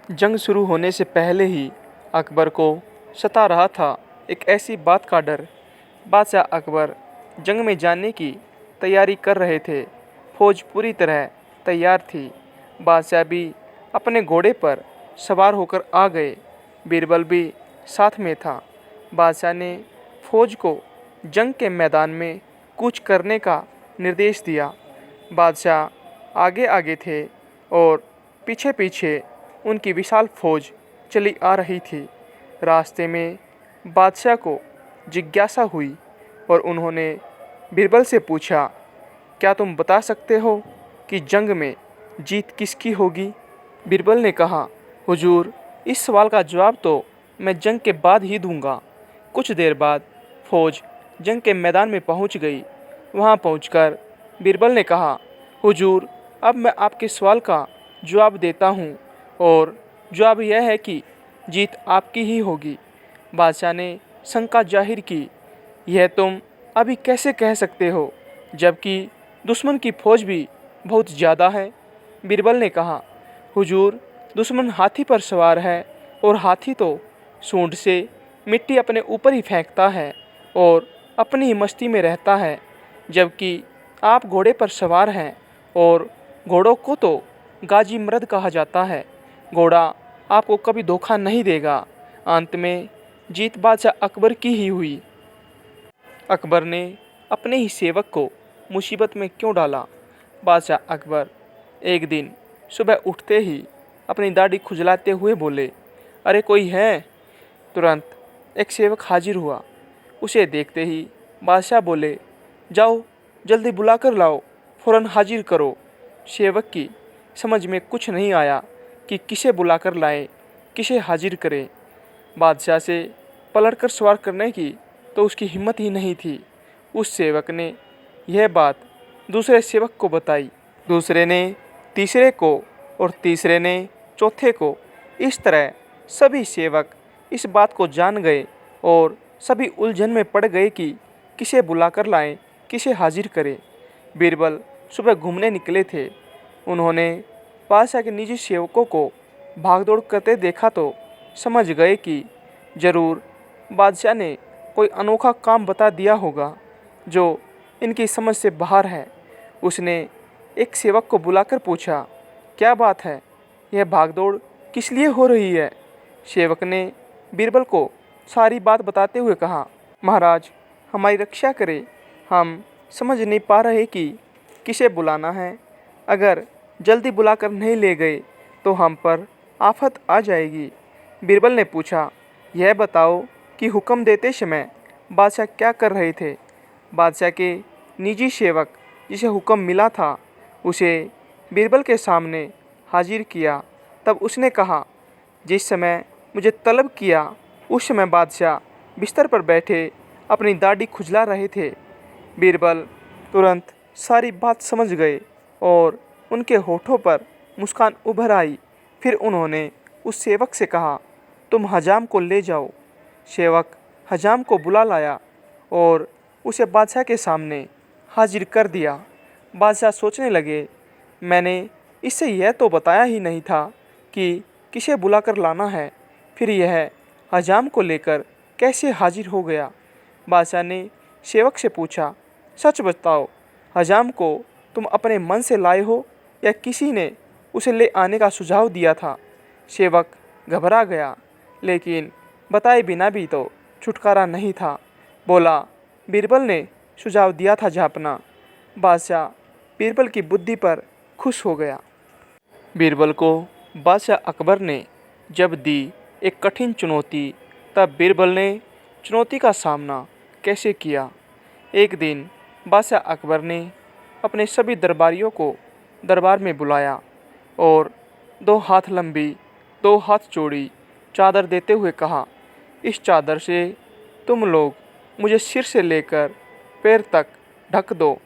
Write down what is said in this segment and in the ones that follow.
जंग शुरू होने से पहले ही अकबर को सता रहा था एक ऐसी बात का डर। बादशाह अकबर जंग में जाने की तैयारी कर रहे थे। फौज पूरी तरह तैयार थी। बादशाह भी अपने घोड़े पर सवार होकर आ गए। बीरबल भी साथ में था। बादशाह ने फौज को जंग के मैदान में कूच करने का निर्देश दिया। बादशाह आगे आगे थे और पीछे पीछे उनकी विशाल फौज चली आ रही थी। रास्ते में बादशाह को जिज्ञासा हुई और उन्होंने बीरबल से पूछा, क्या तुम बता सकते हो कि जंग में जीत किसकी होगी? बीरबल ने कहा, हुजूर, इस सवाल का जवाब तो मैं जंग के बाद ही दूंगा। कुछ देर बाद फौज जंग के मैदान में पहुंच गई। वहां पहुंचकर बीरबल ने कहा, हुजूर, अब मैं आपके सवाल का जवाब देता हूं और जवाब यह है कि जीत आपकी ही होगी। बादशाह ने शंका जाहिर की, यह तुम अभी कैसे कह सकते हो जबकि दुश्मन की फौज भी बहुत ज़्यादा है? बीरबल ने कहा, हुजूर, दुश्मन हाथी पर सवार है और हाथी तो सूंड से मिट्टी अपने ऊपर ही फेंकता है और अपनी ही मस्ती में रहता है, जबकि आप घोड़े पर सवार हैं और घोड़ों को तो गाजी मर्द कहा जाता है। घोड़ा आपको कभी धोखा नहीं देगा। अंत में जीत बादशाह अकबर की ही हुई। अकबर ने अपने ही सेवक को मुसीबत में क्यों डाला? बादशाह अकबर एक दिन सुबह उठते ही अपनी दाढ़ी खुजलाते हुए बोले, अरे कोई है? तुरंत एक सेवक हाजिर हुआ। उसे देखते ही बादशाह बोले, जाओ जल्दी बुलाकर लाओ, फौरन हाजिर करो। सेवक की समझ में कुछ नहीं आया कि किसे बुलाकर लाए, किसे हाजिर करें। बादशाह से पलटकर सवार करने की तो उसकी हिम्मत ही नहीं थी। उस सेवक ने यह बात दूसरे सेवक को बताई, दूसरे ने तीसरे को और तीसरे ने चौथे को। इस तरह सभी सेवक इस बात को जान गए और सभी उलझन में पड़ गए कि किसे बुलाकर लाएं, किसे हाजिर करें। बीरबल सुबह घूमने निकले थे। उन्होंने बादशाह के निजी सेवकों को भागदौड़ करते देखा तो समझ गए कि जरूर बादशाह ने कोई अनोखा काम बता दिया होगा जो इनकी समझ से बाहर है। उसने एक सेवक को बुलाकर पूछा, क्या बात है, यह भागदौड़ किस लिए हो रही है? सेवक ने बीरबल को सारी बात बताते हुए कहा, महाराज, हमारी रक्षा करें, हम समझ नहीं पा रहे कि किसे बुलाना है। अगर जल्दी बुलाकर नहीं ले गए तो हम पर आफत आ जाएगी। बीरबल ने पूछा, यह बताओ कि हुक्म देते समय बादशाह क्या कर रहे थे? बादशाह के निजी सेवक जिसे हुक्म मिला था उसे बीरबल के सामने हाजिर किया। तब उसने कहा, जिस समय मुझे तलब किया उस समय बादशाह बिस्तर पर बैठे अपनी दाढ़ी खुजला रहे थे। बीरबल तुरंत सारी बात समझ गए और उनके होठों पर मुस्कान उभर आई। फिर उन्होंने उस सेवक से कहा, तुम हजाम को ले जाओ। सेवक हजाम को बुला लाया और उसे बादशाह के सामने हाजिर कर दिया। बादशाह सोचने लगे, मैंने इससे यह तो बताया ही नहीं था कि किसे बुलाकर लाना है, फिर यह हजाम को लेकर कैसे हाजिर हो गया? बादशाह ने सेवक से पूछा, सच बताओ, हजाम को तुम अपने मन से लाए हो या किसी ने उसे ले आने का सुझाव दिया था? सेवक घबरा गया, लेकिन बताए बिना भी तो छुटकारा नहीं था। बोला, बीरबल ने सुझाव दिया था जापना। बादशाह बीरबल की बुद्धि पर खुश हो गया। बीरबल को बादशाह अकबर ने जब दी एक कठिन चुनौती, तब बीरबल ने चुनौती का सामना कैसे किया? एक दिन बादशाह अकबर ने अपने सभी दरबारियों को दरबार में बुलाया और 2 हाथ लंबी 2 हाथ चौड़ी चादर देते हुए कहा, इस चादर से तुम लोग मुझे सिर से लेकर पैर तक ढक दो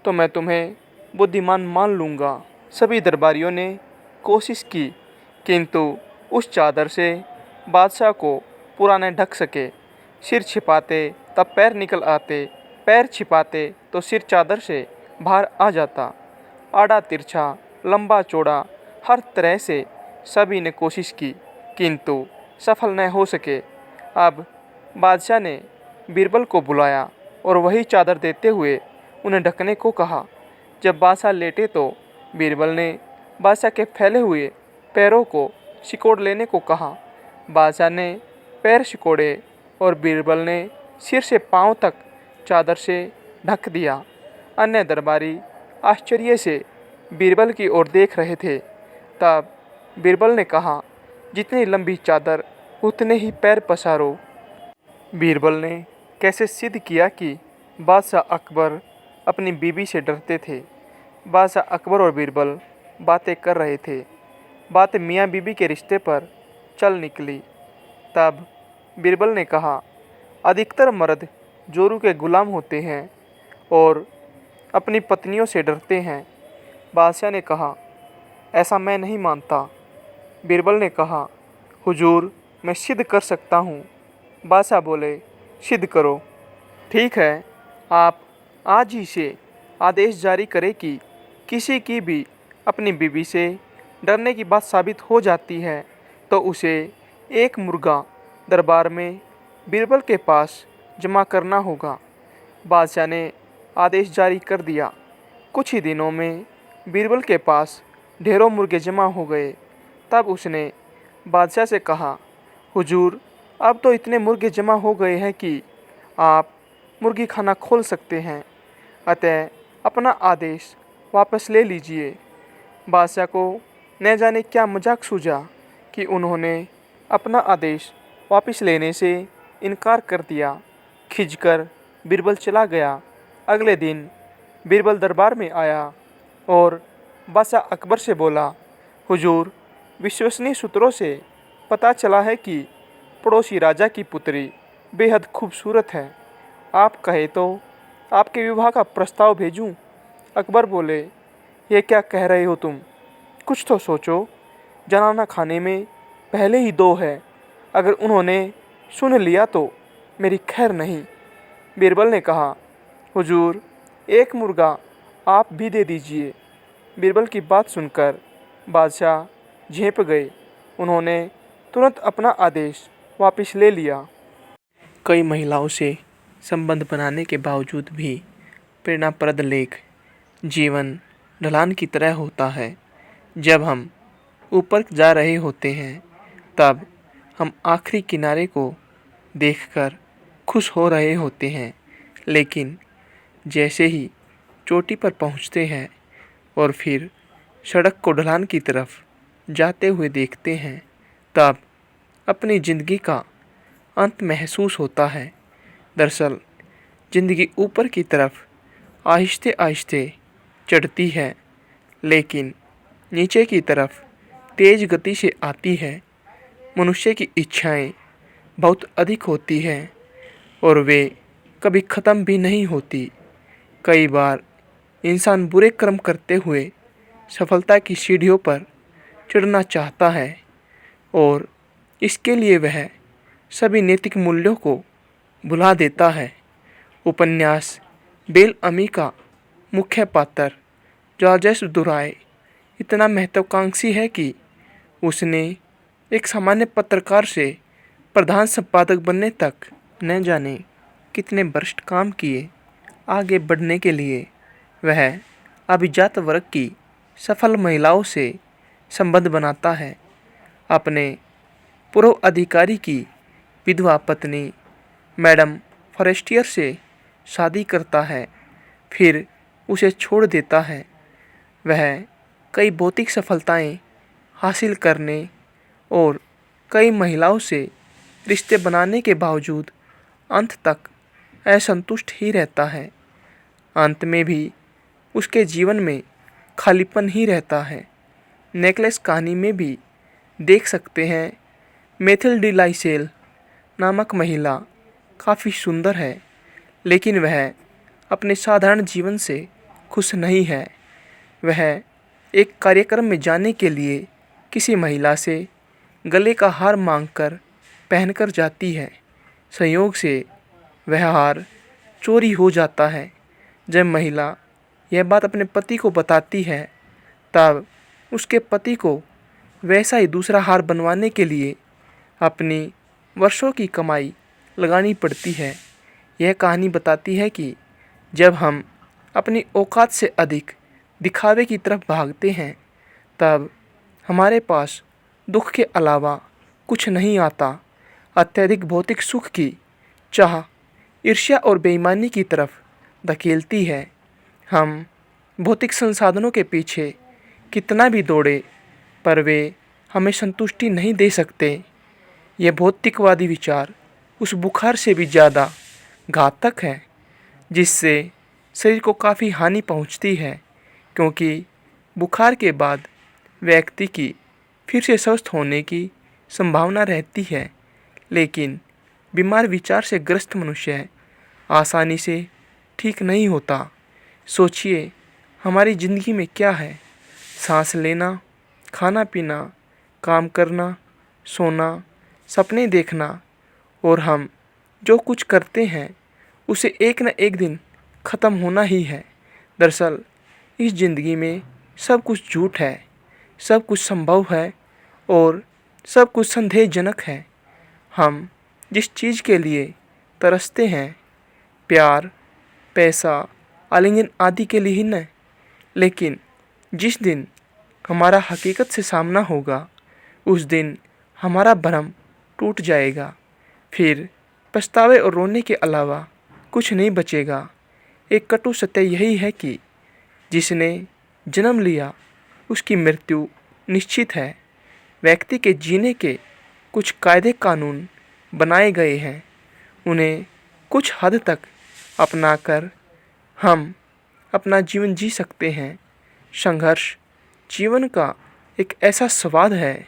तो मैं तुम्हें बुद्धिमान मान लूँगा। सभी दरबारियों ने कोशिश की, किंतु उस चादर से बादशाह को पूरा न ढक सके। सिर छिपाते तब पैर निकल आते, पैर छिपाते तो सिर चादर से बाहर आ जाता। आड़ा तिरछा, लंबा चौड़ा, हर तरह से सभी ने कोशिश की किंतु सफल न हो सके। अब बादशाह ने बीरबल को बुलाया और वही चादर देते हुए उन्हें ढकने को कहा। जब बादशाह लेटे तो बीरबल ने बादशाह के फैले हुए पैरों को सिकोड़ लेने को कहा। बादशाह ने पैर सिकोड़े और बीरबल ने सिर से पांव तक चादर से ढक दिया। अन्य दरबारी आश्चर्य से बीरबल की ओर देख रहे थे। तब बीरबल ने कहा, जितनी लंबी चादर उतने ही पैर पसारो। बीरबल ने कैसे सिद्ध किया कि बादशाह अकबर अपनी बीबी से डरते थे। बादशाह अकबर और बीरबल बातें कर रहे थे। बात मियाँ बीबी के रिश्ते पर चल निकली। तब बीरबल ने कहा, अधिकतर मर्द जोरू के गुलाम होते हैं और अपनी पत्नियों से डरते हैं। बादशाह ने कहा, ऐसा मैं नहीं मानता। बीरबल ने कहा, हुजूर मैं सिद्ध कर सकता हूँ। बादशाह बोले, सिद्ध करो। ठीक है, आप आज ही से आदेश जारी करें कि किसी की भी अपनी बीवी से डरने की बात साबित हो जाती है तो उसे एक मुर्गा दरबार में बीरबल के पास जमा करना होगा। बादशाह ने आदेश जारी कर दिया। कुछ ही दिनों में बीरबल के पास ढेरों मुर्गे जमा हो गए। तब उसने बादशाह से कहा, हुजूर अब तो इतने मुर्गे जमा हो गए हैं कि आप मुर्गी खाना खोल सकते हैं, अतः अपना आदेश वापस ले लीजिए। बादशाह को न जाने क्या मजाक सूझा कि उन्होंने अपना आदेश वापस लेने से इनकार कर दिया। खिंचकर बीरबल चला गया। अगले दिन बीरबल दरबार में आया और बादशाह अकबर से बोला, हुजूर विश्वसनीय सूत्रों से पता चला है कि पड़ोसी राजा की पुत्री बेहद खूबसूरत है। आप कहे तो आपके विवाह का प्रस्ताव भेजूं? अकबर बोले, ये क्या कह रहे हो तुम? कुछ तो सोचो। जनाना खाने में पहले ही 2 है। अगर उन्होंने सुन लिया तो मेरी खैर नहीं। बीरबल ने कहा, हुजूर एक मुर्गा आप भी दे दीजिए। बीरबल की बात सुनकर बादशाह झेंप गए। उन्होंने तुरंत अपना आदेश वापस ले लिया। कई महिलाओं से संबंध बनाने के बावजूद भी प्रेरणाप्रद लेख जीवन ढलान की तरह होता है। जब हम ऊपर जा रहे होते हैं तब हम आखिरी किनारे को देखकर खुश हो रहे होते हैं, लेकिन जैसे ही चोटी पर पहुंचते हैं और फिर सड़क को ढलान की तरफ जाते हुए देखते हैं तब अपनी ज़िंदगी का अंत महसूस होता है। दरअसल ज़िंदगी ऊपर की तरफ आहिस्ते आहिस्ते चढ़ती है, लेकिन नीचे की तरफ तेज़ गति से आती है। मनुष्य की इच्छाएं बहुत अधिक होती हैं और वे कभी ख़त्म भी नहीं होती। कई बार इंसान बुरे कर्म करते हुए सफलता की सीढ़ियों पर चढ़ना चाहता है और इसके लिए वह सभी नैतिक मूल्यों को भुला देता है। उपन्यास बेल अमी का मुख्य पात्र जॉर्जेस दुराय इतना महत्वाकांक्षी है कि उसने एक सामान्य पत्रकार से प्रधान संपादक बनने तक न जाने कितने वर्ष काम किए। आगे बढ़ने के लिए वह अभिजात वर्ग की सफल महिलाओं से संबंध बनाता है। अपने पूर्व अधिकारी की विधवा पत्नी मैडम फॉरेस्टियर से शादी करता है, फिर उसे छोड़ देता है। वह कई भौतिक सफलताएं हासिल करने और कई महिलाओं से रिश्ते बनाने के बावजूद अंत तक असंतुष्ट ही रहता है। अंत में भी उसके जीवन में खालीपन ही रहता है। नेकलेस कहानी में भी देख सकते हैं। मेथिल डी लाइसेल नामक महिला काफ़ी सुंदर है, लेकिन वह अपने साधारण जीवन से खुश नहीं है। वह एक कार्यक्रम में जाने के लिए किसी महिला से गले का हार मांगकर पहनकर जाती है। संयोग से वह हार चोरी हो जाता है। जब महिला यह बात अपने पति को बताती है तब उसके पति को वैसा ही दूसरा हार बनवाने के लिए अपनी वर्षों की कमाई लगानी पड़ती है। यह कहानी बताती है कि जब हम अपनी औकात से अधिक दिखावे की तरफ भागते हैं तब हमारे पास दुख के अलावा कुछ नहीं आता। अत्यधिक भौतिक सुख की चाह ईर्ष्या और बेईमानी की तरफ धकेलती है। हम भौतिक संसाधनों के पीछे कितना भी दौड़े पर वे हमें संतुष्टि नहीं दे सकते। यह भौतिकवादी विचार उस बुखार से भी ज़्यादा घातक है जिससे शरीर को काफ़ी हानि पहुंचती है, क्योंकि बुखार के बाद व्यक्ति की फिर से स्वस्थ होने की संभावना रहती है, लेकिन बीमार विचार से ग्रस्त मनुष्य आसानी से ठीक नहीं होता। सोचिए, हमारी ज़िंदगी में क्या है? सांस लेना, खाना पीना, काम करना, सोना, सपने देखना, और हम जो कुछ करते हैं उसे एक न एक दिन ख़त्म होना ही है। दरअसल इस ज़िंदगी में सब कुछ झूठ है, सब कुछ संभव है और सब कुछ संदेहजनक है। हम जिस चीज़ के लिए तरसते हैं, प्यार, पैसा, आलिंगन आदि के लिए ही न, लेकिन जिस दिन हमारा हकीकत से सामना होगा उस दिन हमारा भ्रम टूट जाएगा। फिर पछतावे और रोने के अलावा कुछ नहीं बचेगा। एक कटु सत्य यही है कि जिसने जन्म लिया उसकी मृत्यु निश्चित है। व्यक्ति के जीने के कुछ कायदे कानून बनाए गए हैं, उन्हें कुछ हद तक अपनाकर हम अपना जीवन जी सकते हैं। संघर्ष जीवन का एक ऐसा स्वाद है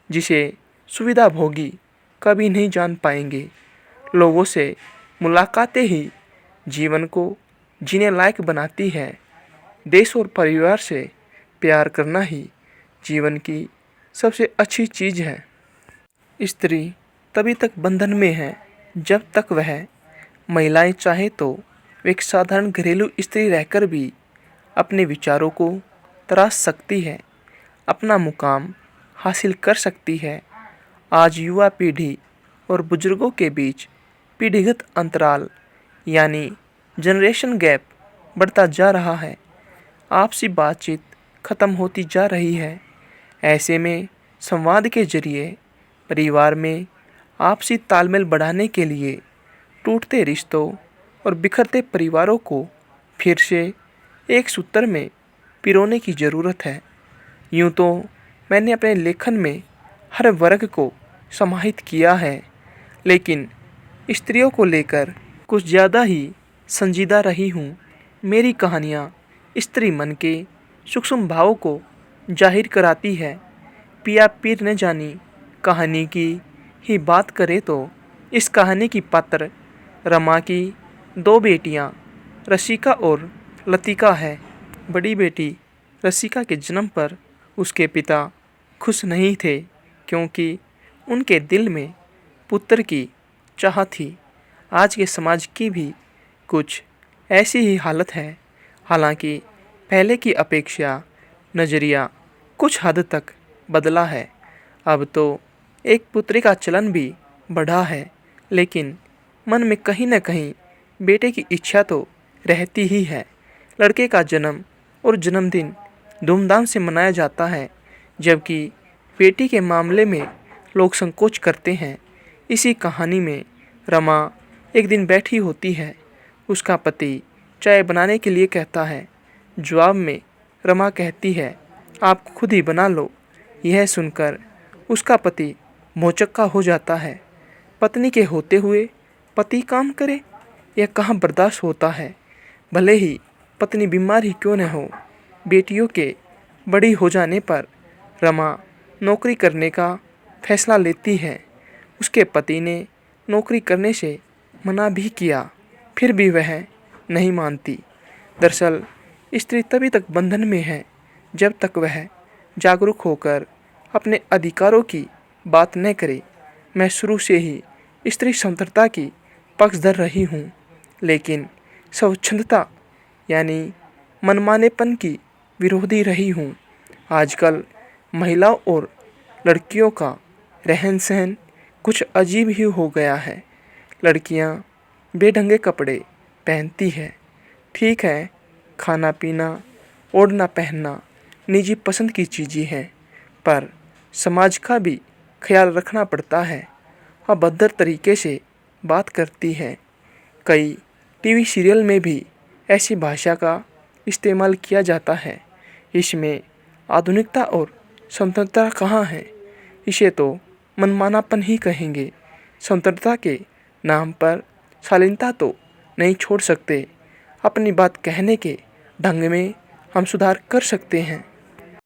जिसे सुविधाभोगी कभी नहीं जान पाएंगे। लोगों से मुलाकातें ही जीवन को जीने लायक बनाती है। देश और परिवार से प्यार करना ही जीवन की सबसे अच्छी चीज़ है। स्त्री तभी तक बंधन में है जब तक वह महिलाएं चाहे तो वे एक साधारण घरेलू स्त्री रहकर भी अपने विचारों को तराश सकती है, अपना मुकाम हासिल कर सकती है। आज युवा पीढ़ी और बुजुर्गों के बीच पीढ़ीगत अंतराल यानी जनरेशन गैप बढ़ता जा रहा है। आपसी बातचीत ख़त्म होती जा रही है। ऐसे में संवाद के जरिए परिवार में आपसी तालमेल बढ़ाने के लिए टूटते रिश्तों और बिखरते परिवारों को फिर से एक सूत्र में पिरोने की ज़रूरत है। यूँ तो मैंने अपने लेखन में हर वर्ग को समाहित किया है, लेकिन स्त्रियों को लेकर कुछ ज़्यादा ही संजीदा रही हूँ। मेरी कहानियाँ स्त्री मन के सूक्ष्म भावों को जाहिर कराती है। पिया पीर न जानी कहानी की ही बात करें तो इस कहानी की पात्र रमा की दो बेटियाँ रसिका और लतिका है। बड़ी बेटी रसिका के जन्म पर उसके पिता खुश नहीं थे, क्योंकि उनके दिल में पुत्र की चाह थी। आज के समाज की भी कुछ ऐसी ही हालत है। हालांकि पहले की अपेक्षा नज़रिया कुछ हद तक बदला है। अब तो एक पुत्री का चलन भी बढ़ा है, लेकिन मन में कहीं न कहीं बेटे की इच्छा तो रहती ही है। लड़के का जन्म और जन्मदिन धूमधाम से मनाया जाता है, जबकि बेटी के मामले में लोग संकोच करते हैं। इसी कहानी में रमा एक दिन बैठी होती है। उसका पति चाय बनाने के लिए कहता है। जवाब में रमा कहती है, आप खुद ही बना लो। यह सुनकर उसका पति भौचक्का हो जाता है। पत्नी के होते हुए पति काम करे, यह कहाँ बर्दाश्त होता है। भले ही पत्नी बीमार ही क्यों न हो। बेटियों के बड़ी हो जाने पर रमा नौकरी करने का फैसला लेती है। उसके पति ने नौकरी करने से मना भी किया, फिर भी वह नहीं मानती। दरअसल स्त्री तभी तक बंधन में है जब तक वह जागरूक होकर अपने अधिकारों की बात न करे। मैं शुरू से ही स्त्री स्वतंत्रता की पक्षधर रही हूँ, लेकिन स्वच्छंदता यानी मनमानेपन की विरोधी रही हूँ। आजकल महिलाओं और लड़कियों का रहन सहन कुछ अजीब ही हो गया है। लड़कियां बेढंगे कपड़े पहनती है। ठीक है, खाना पीना, ओढ़ना पहनना निजी पसंद की चीज़ें हैं, पर समाज का भी ख्याल रखना पड़ता है। अभद्र तरीके से बात करती है। कई टीवी सीरियल में भी ऐसी भाषा का इस्तेमाल किया जाता है। इसमें आधुनिकता और स्वतंत्रता कहाँ है? इसे तो मनमानापन ही कहेंगे। स्वतंत्रता के नाम पर शालीनता तो नहीं छोड़ सकते। अपनी बात कहने के ढंग में हम सुधार कर सकते हैं।